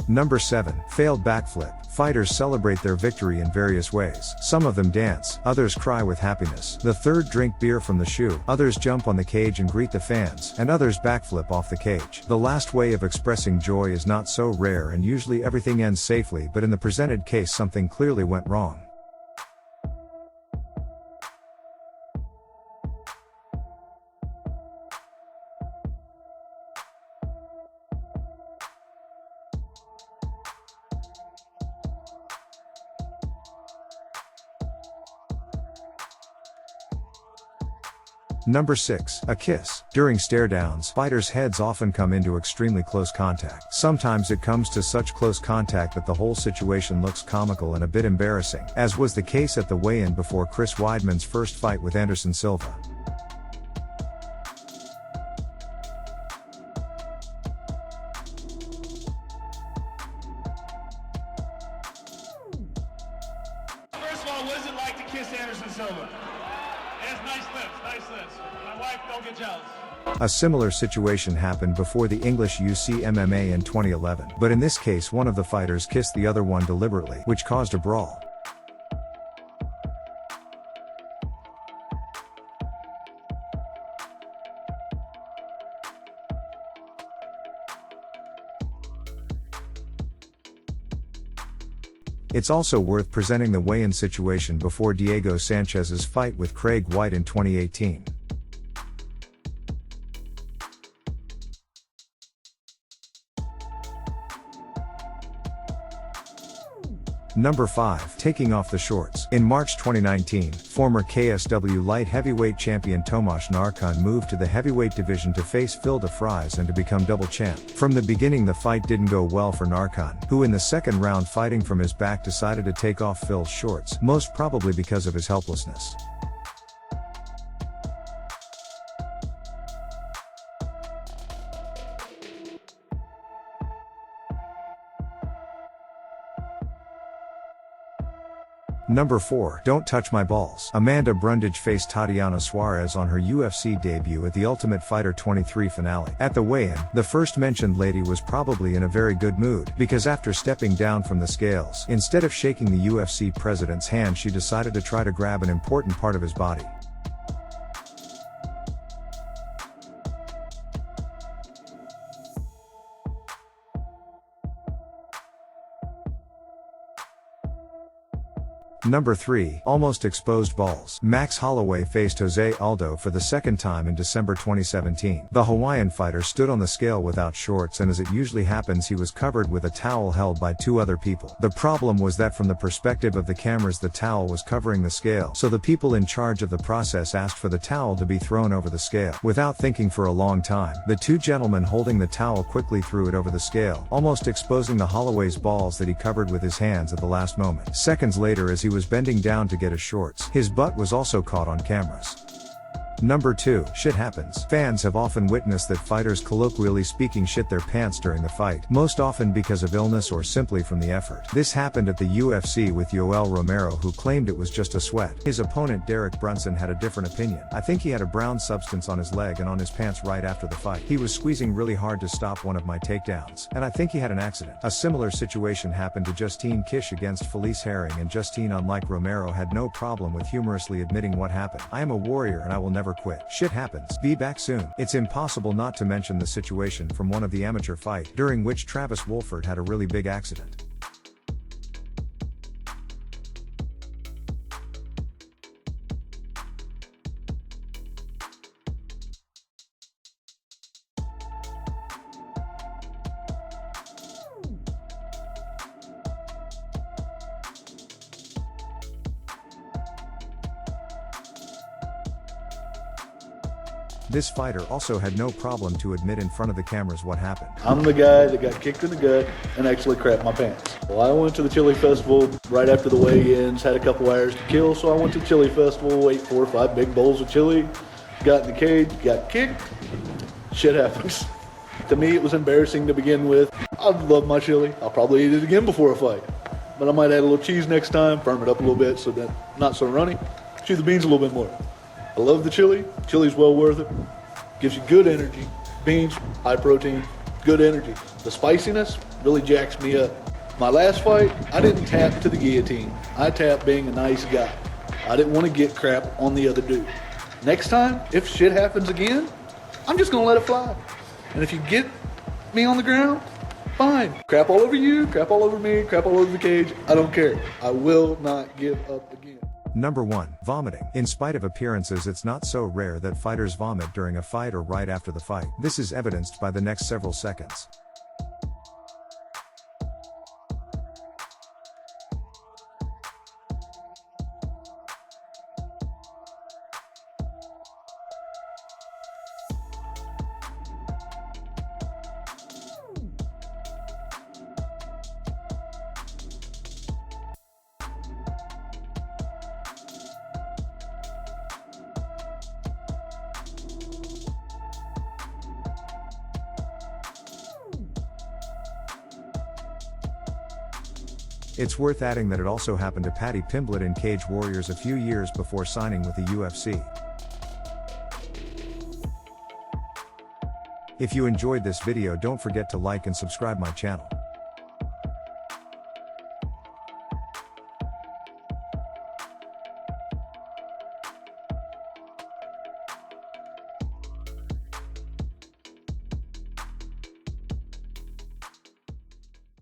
Number 7. Failed backflip. Fighters celebrate their victory in various ways. Some of them dance, others cry with happiness. The third drink beer from the shoe, others jump on the cage and greet the fans, and others backflip off the cage. The last way of expressing joy is not so rare, and usually everything ends safely, but in the presented case something clearly went wrong. Number 6. A kiss. During stare-downs, fighters' heads often come into extremely close contact. Sometimes it comes to such close contact that the whole situation looks comical and a bit embarrassing, as was the case at the weigh-in before Chris Weidman's first fight with Anderson Silva. First of all, what does it like to kiss Anderson Silva? Yes, nice lips. My wife, don't get jealous. A similar situation happened before the English UC MMA in 2011, but in this case one of the fighters kissed the other one deliberately, which caused a brawl. It's also worth presenting the weigh-in situation before Diego Sanchez's fight with Craig White in 2018. Number 5. Taking off the shorts. In March 2019, former KSW light heavyweight champion Tomasz Narkun moved to the heavyweight division to face Phil DeFries and to become double champ. From the beginning the fight didn't go well for Narkun, who in the second round fighting from his back decided to take off Phil's shorts, most probably because of his helplessness. Number 4. Don't touch my balls. Amanda Brundage faced Tatiana Suarez on her UFC debut at the Ultimate Fighter 23 finale. At the weigh-in, the first mentioned lady was probably in a very good mood, because after stepping down from the scales, instead of shaking the UFC president's hand she decided to try to grab an important part of his body. Number 3. Almost exposed balls. Max Holloway faced Jose Aldo for the second time in December 2017. The Hawaiian fighter stood on the scale without shorts, and as it usually happens he was covered with a towel held by two other people. The problem was that from the perspective of the cameras the towel was covering the scale, so the people in charge of the process asked for the towel to be thrown over the scale. Without thinking for a long time, the two gentlemen holding the towel quickly threw it over the scale, almost exposing the Holloway's balls that he covered with his hands at the last moment. Seconds later, as he was bending down to get his shorts, his butt was also caught on cameras. Number 2. Shit happens. Fans have often witnessed that fighters colloquially speaking shit their pants during the fight, most often because of illness or simply from the effort. This happened at the UFC with Yoel Romero, who claimed it was just a sweat. His opponent Derek Brunson had a different opinion. I think he had a brown substance on his leg and on his pants right after the fight. He was squeezing really hard to stop one of my takedowns, and I think he had an accident. A similar situation happened to Justine Kish against Felice Herring, and Justine, unlike Romero, had no problem with humorously admitting what happened. I am a warrior and I will never quit. Shit happens. Be back soon. It's impossible not to mention the situation from one of the amateur fight, during which Travis Wolford had a really big accident. This fighter also had no problem to admit in front of the cameras what happened. I'm the guy that got kicked in the gut and actually crapped my pants. Well, I went to the chili festival right after the weigh-ins, had a couple hours to kill, so I went to the chili festival, ate 4 or 5 big bowls of chili, got in the cage, got kicked. Shit happens. To me, it was embarrassing to begin with. I love my chili. I'll probably eat it again before a fight. But I might add a little cheese next time, firm it up a little bit so that not so runny. Chew the beans a little bit more. I love the chili. Chili's well worth it. Gives you good energy. Beans, high protein, good energy. The spiciness really jacks me up. My last fight, I didn't tap to the guillotine. I tapped being a nice guy. I didn't want to get crap on the other dude. Next time, if shit happens again, I'm just going to let it fly. And if you get me on the ground, fine. Crap all over you, crap all over me, crap all over the cage. I don't care. I will not give up again. Number 1. Vomiting. In spite of appearances, it's not so rare that fighters vomit during a fight or right after the fight. This is evidenced by the next several seconds. It's worth adding that it also happened to Paddy Pimblett in Cage Warriors a few years before signing with the UFC. If you enjoyed this video, don't forget to like and subscribe my channel.